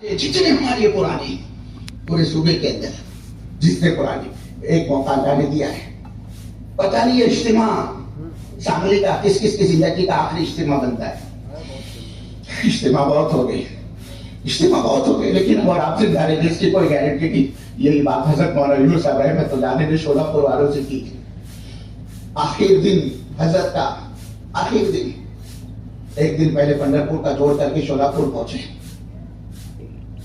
جتنے ہمارے پرانے پورے صوبے کے اندر جتنے پرانے ایک موقع اللہ نے دیا ہے. پتہ نہیں یہ اجتماع سامنے کا کس کس کی زندگی کا آخری اجتماع بنتا ہے. اجتماع بہت ہو گئے لیکن اور آپ سے رہے اس کی کوئی گارنٹی نہیں. یہی بات حضرت مولانا یونس صاحب رحمۃ اللہ علیہ نے شولاپور والوں سے کی. آخر دن حضرت کا آخر دن ایک دن پہلے پنڈرپور کا جوڑ کر کے شولاپور پہنچے.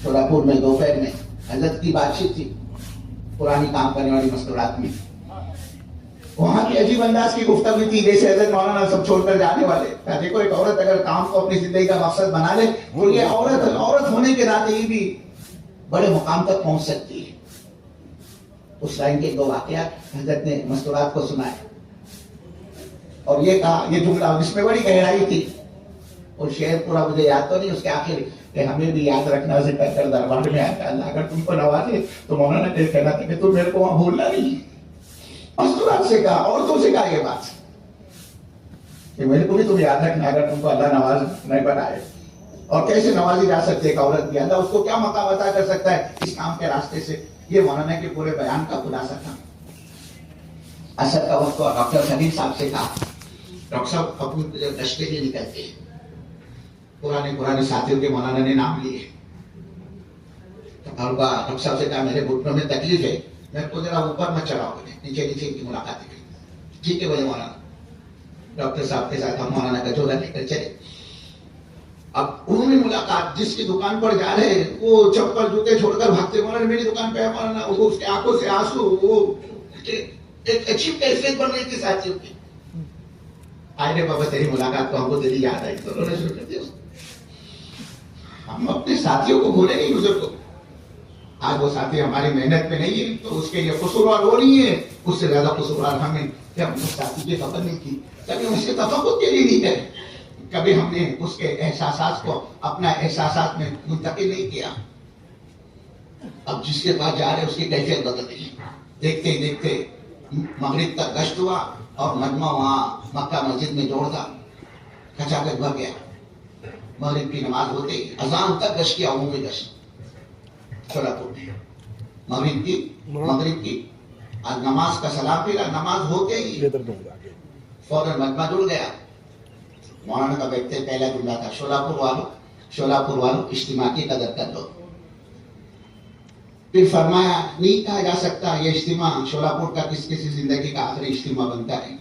شولاپور میں دوپہر میں حضرت کی بات چیت تھی پرانی کام کرنے والی مستورات میں. وہاں کی عجیب انداز کی گفتگو تھی جیسے حضرت مولانا سب چھوڑ کر جانے والے. دیکھو ایک عورت اگر کام کو اپنی زندگی کا مقصد بنا لے تو یہ عورت ہونے کے ناطے ہی بھی بڑے مقام تک پہنچ سکتی ہے. اس لائن کے دو واقعات حضرت نے مستورات کو سنائے اور یہ کہا, یہ جملہ جس میں بڑی گہرائی تھی. اور شعر پورا مجھے یاد تو نہیں, اس کے آخر کہ ہمیں بھی یاد رکھنا ذکر کر دربار میں آیا کہ اللہ اگر تم کو نوازے تو مولانا نے کہنا تھا کہ تم میرے کو وہاں بھولنا نہیں. مستورات سے کہا, عورتوں سے کہا یہ بات کہ میرے کو بھی تم یاد رکھنا اگر تم کو اللہ نواز نہیں بنائے. اور کیسے نوازی جا سکتے ایک عورت بھی, اللہ اس کو کیا مقام عطا کر سکتا ہے اس کام کے راستے سے. یہ مولانا کے پورے بیان کا خلاصہ تھا. اثر کا وقت ڈاکٹر سلیم صاحب سے کہا, ڈاکٹر صاحب اپنے دشت کے لیے نکلتے ہیں. پرانے ساتھیوں کے مولانا نے نام لیے. ڈاکٹر صاحب سے کہا میرے گھٹنوں میں تکلیف ہے, میرے کو ذرا اوپر مت چڑھاؤ, نیچے ان کی ملاقات کی. ٹھیک ہے بولے مولانا. ڈاکٹر صاحب کے ساتھ ہم مولانا کا جھولا لے کر چلے. اب انہوں نے ملاقات جس کی دکان پر جا رہے ہیں وہ چپل جوتے چھوڑ کر بھاگتے, مولانا میری دکان پہ مولانا. اس کے آنکھوں سے آنسو, وہ ایک عجیب کیفیت بن رہی تھی ساتھیوں کی. آئے رے بابا تیری ملاقات کو ہم کو دلی یاد آئی تو رونا شروع کر دیا. ہم اپنے ساتھیوں کو بھولے نہیں گزر کو. آج وہ ساتھی ہماری محنت پہ نہیں ہے تو اس کے لیے قصوروار وہ نہیں ہے, اس سے زیادہ قصوروار ہمیں کہ ہم اس ساتھی کی خبر نہیں کی, کبھی اس کے تفقد کے لیے نہیں کرے, کبھی ہم نے اس کے احساسات کو اپنا احساسات میں منتقل نہیں کیا. اب جس کے پاس جا رہے اس کی کیفیت بدل گئی. دیکھتے ہی دیکھتے مغرب تک گشت ہوا اور مجمع وہاں مکہ مسجد میں جوڑ تھا کھچاکچ بھر گیا. مغرب کی نماز ہوتے ہی اذان تک گشت کیا, عمومی گشت شولاپور میں. مغرب کی نماز کا سلام پھیرا, نماز ہوتے ہی فوراً مجمع جڑ گیا. مولانا کا بیٹھتے پہلا جملہ تھا, شولاپور والوں اجتماع کی قدر کر لو. پھر فرمایا نہیں کہا جا سکتا یہ اجتماع شولاپور کا کسی زندگی کا آخری اجتماع بنتا ہے.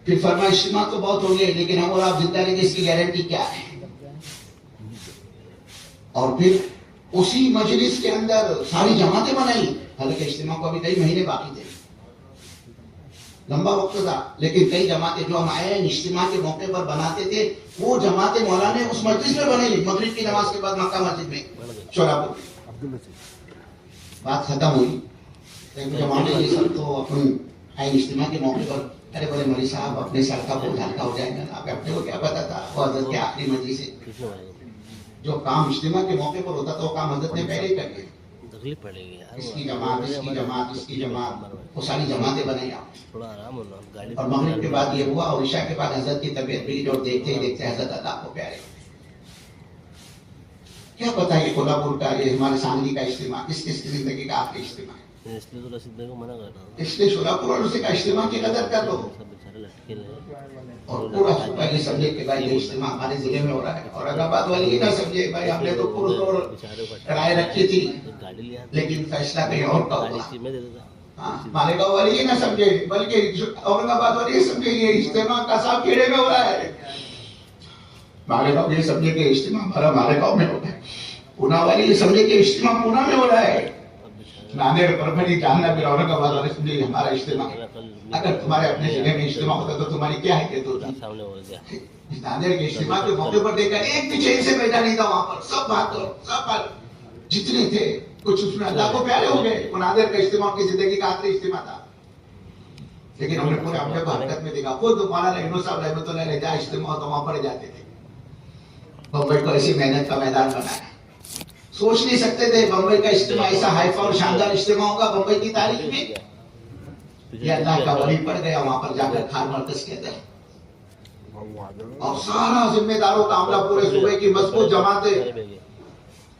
پھر فرمایا اجتماع تو بہت ہو گئے لیکن ہم اور آپ زندہ رہیں گے اس کی گارنٹی کیا ہے. اور پھر اسی مجلس کے اندر ساری جماعتیں بنائی, حالانکہ اجتماع کو ابھی کئی مہینے باقی تھے, لمبا وقت تھا, لیکن کئی جماعتیں جو ہم آئے اجتماع کے موقع پر بناتے تھے وہ جماعتیں مولانا نے اس مجلس میں بنائی. مغرب کی نماز کے بعد مکہ مسجد میں شولاپور میں. بات ختم ہوئی. جماعتیں یہ سب تو اپنے آئے اجتماع کے موقع پر, ارے بولے مولوی صاحب اپنے سر کا بوجھ ہلکا ہو جائے گا, آپ اپنے کو کیا پتا تھا وہ حضرت کے آخری مجلس ہے. جو کام اجتماع کے موقع پر ہوتا تھا وہ کام حضرت نے پہلے ہی کر لیا. اس کی جماعت وہ ساری جماعتیں بنائی آپ. اور مغرب کے بعد یہ ہوا اور عشاء کے بعد حضرت کی طبیعت بگڑی اور دیکھتے ہی دیکھتے حضرت اللہ کو پیارے. کیا پتا یہ کولہاپور کا, یہ ہمارے سانگلی کا اجتماع کس کس کی زندگی کا آخری اجتماع ہے. اس لیے شولاپور والوں سے کا اجتماع کی قدر کر لو. اور پورا صوبہ یہ سمجھے کہ بھائی یہ اجتماع ہمارے ضلع میں ہو رہا ہے. اور اورنگ آباد والے یہ نہ سمجھے بھائی ہم نے تو پور رائے رکھی تھی لیکن فیصلہ کہیں اور کا ہوا. مالیگاؤں والے یہ نہ سمجھے بلکہ اورنگ آباد والے یہ سمجھے یہ اجتماع کساب کھیڑے میں ہو رہا ہے. مالیگاؤں یہ سمجھے کہ اجتماع ہمارا مالیگاؤں میں ہو رہا ہے. پونا والے یہ سمجھے کہ اجتماع پونا میں ہو رہا ہے. ناندیڑ پربھنی جامنگر پھر اورنگ آباد والے سمجھے ہمارا اجتماع. اگر تمہارے اپنے ضلع میں اجتماع ہوتا تو تمہاری کیا حیثیت ہوتی. ناندیڑ کے اجتماع کے موقع پر دیکھا ایک بھی چین سے بیٹھا نہیں تھا وہاں پر. سب بات جتنے تھے کچھ اس میں اللہ کو پیارے ہو گئے. ناندیڑ کا اجتماع کی زندگی کا آخری اجتماع تھا. لیکن ہم نے پورے اپنے کو حرکت میں دیکھا. خود مولانا یونس صاحب رحمۃ اللہ علیہ جہاں اجتماع تو وہاں پڑے جاتے تھے. بمبئی کو ایسی محنت کا میدان بنایا. سوچ نہیں سکتے تھے بمبئی کا اجتماع ایسا ہائفا اور شاندار اجتماع ہوگا بمبئی کی تاریخ میں. یہ اللہ کا ولی پڑ گیا وہاں پر جا کر خان مرکز کے اندر. اور سارا ذمہ داروں کا عملہ پورے صوبے کی مضبوط جماعتیں